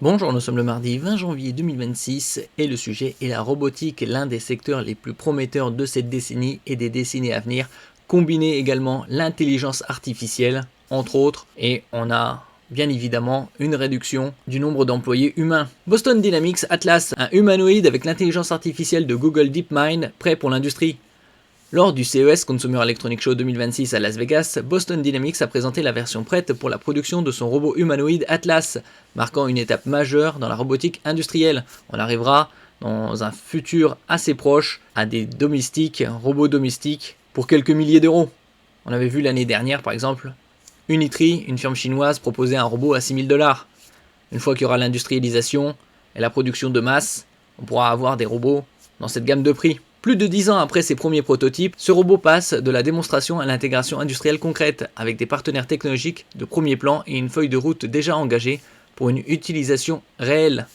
Bonjour, nous sommes le mardi 20 janvier 2026 et le sujet est la robotique, l'un des secteurs les plus prometteurs de cette décennie et des décennies à venir, combiné également l'intelligence artificielle, entre autres, et on a bien évidemment une réduction du nombre d'employés humains. Boston Dynamics Atlas, un humanoïde avec l'intelligence artificielle de Google DeepMind, prêt pour l'industrie. Lors du CES Consumer Electronics Show 2026 à Las Vegas, Boston Dynamics a présenté la version prête pour la production de son robot humanoïde Atlas, marquant une étape majeure dans la robotique industrielle. On arrivera dans un futur assez proche à des robots domestiques, pour quelques milliers d'euros. On avait vu l'année dernière par exemple, Unitree, une firme chinoise, proposait un robot à 6000 $. Une fois qu'il y aura l'industrialisation et la production de masse, on pourra avoir des robots dans cette gamme de prix. Plus de 10 ans après ses premiers prototypes, ce robot passe de la démonstration à l'intégration industrielle concrète, avec des partenaires technologiques de premier plan et une feuille de route déjà engagée pour une utilisation réelle.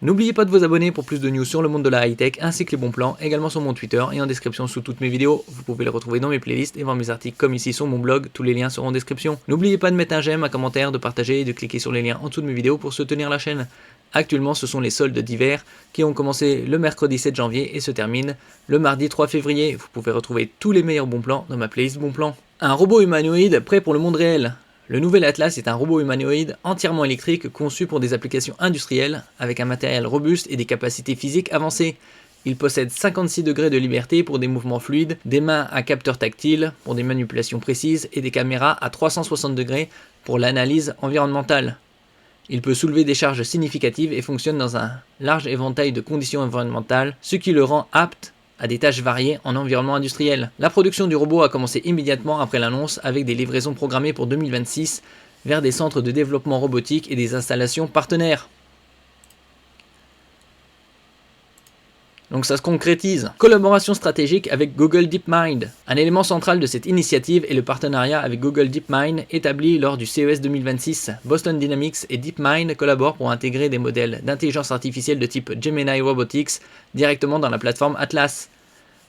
N'oubliez pas de vous abonner pour plus de news sur le monde de la high-tech ainsi que les bons plans, également sur mon Twitter et en description sous toutes mes vidéos. Vous pouvez les retrouver dans mes playlists et voir mes articles comme ici sur mon blog, tous les liens seront en description. N'oubliez pas de mettre un j'aime, un commentaire, de partager et de cliquer sur les liens en dessous de mes vidéos pour soutenir la chaîne. Actuellement, ce sont les soldes d'hiver qui ont commencé le mercredi 7 janvier et se terminent le mardi 3 février. Vous pouvez retrouver tous les meilleurs bons plans dans ma playlist bons plans. Un robot humanoïde prêt pour le monde réel. Le nouvel Atlas est un robot humanoïde entièrement électrique conçu pour des applications industrielles avec un matériel robuste et des capacités physiques avancées. Il possède 56 degrés de liberté pour des mouvements fluides, des mains à capteur tactile pour des manipulations précises et des caméras à 360 degrés pour l'analyse environnementale. Il peut soulever des charges significatives et fonctionne dans un large éventail de conditions environnementales, ce qui le rend apte à des tâches variées en environnement industriel. La production du robot a commencé immédiatement après l'annonce avec des livraisons programmées pour 2026 vers des centres de développement robotique et des installations partenaires. Donc ça se concrétise. Collaboration stratégique avec Google DeepMind. Un élément central de cette initiative est le partenariat avec Google DeepMind établi lors du CES 2026. Boston Dynamics et DeepMind collaborent pour intégrer des modèles d'intelligence artificielle de type Gemini Robotics directement dans la plateforme Atlas.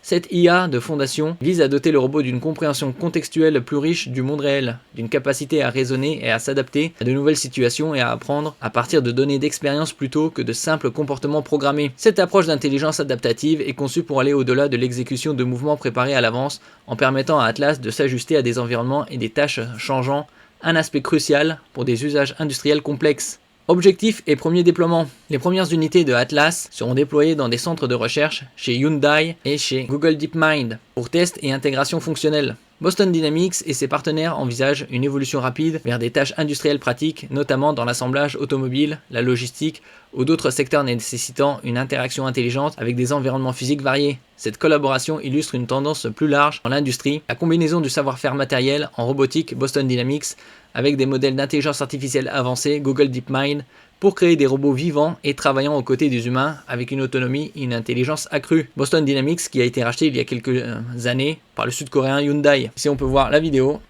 Cette IA de fondation vise à doter le robot d'une compréhension contextuelle plus riche du monde réel, d'une capacité à raisonner et à s'adapter à de nouvelles situations et à apprendre à partir de données d'expérience plutôt que de simples comportements programmés. Cette approche d'intelligence adaptative est conçue pour aller au-delà de l'exécution de mouvements préparés à l'avance en permettant à Atlas de s'ajuster à des environnements et des tâches changeants, un aspect crucial pour des usages industriels complexes. Objectif et premier déploiement. Les premières unités de Atlas seront déployées dans des centres de recherche chez Hyundai et chez Google DeepMind pour test et intégration fonctionnelle. Boston Dynamics et ses partenaires envisagent une évolution rapide vers des tâches industrielles pratiques, notamment dans l'assemblage automobile, la logistique ou d'autres secteurs nécessitant une interaction intelligente avec des environnements physiques variés. Cette collaboration illustre une tendance plus large dans l'industrie, la combinaison du savoir-faire matériel en robotique Boston Dynamics avec des modèles d'intelligence artificielle avancés Google DeepMind pour créer des robots vivants et travaillant aux côtés des humains avec une autonomie et une intelligence accrue. Boston Dynamics qui a été racheté il y a quelques années par le sud-coréen Hyundai. Ici on peut voir la vidéo.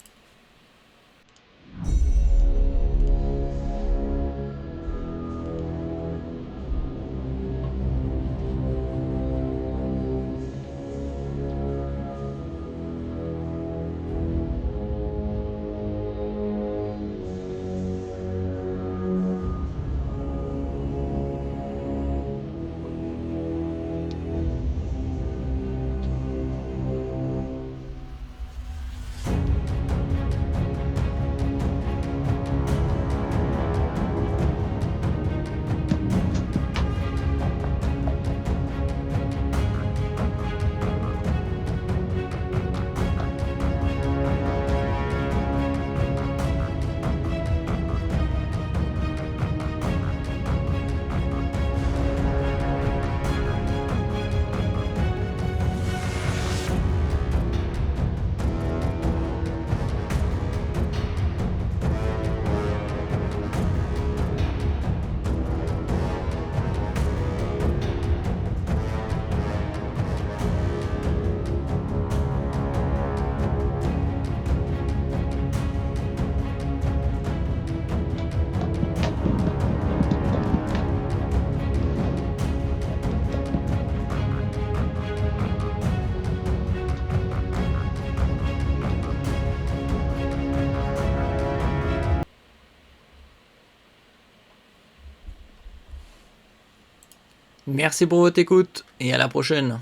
Merci pour votre écoute et à la prochaine.